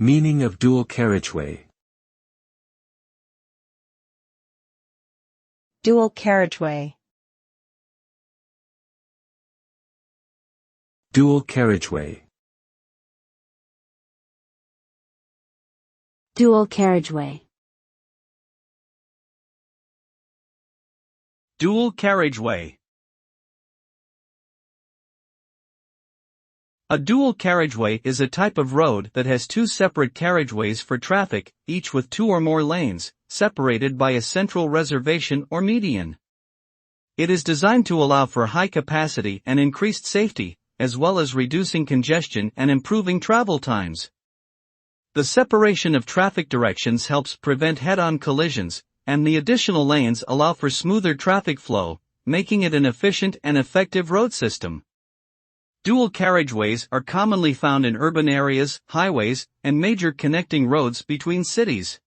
Meaning of dual carriageway. Dual carriageway. Dual carriageway. Dual carriageway. Dual carriageway. A dual carriageway is a type of road that has two separate carriageways for traffic, each with two or more lanes, separated by a central reservation or median. It is designed to allow for high capacity and increased safety, as well as reducing congestion and improving travel times. The separation of traffic directions helps prevent head-on collisions, and the additional lanes allow for smoother traffic flow, making it an efficient and effective road system. Dual carriageways are commonly found in urban areas, highways, and major connecting roads between cities.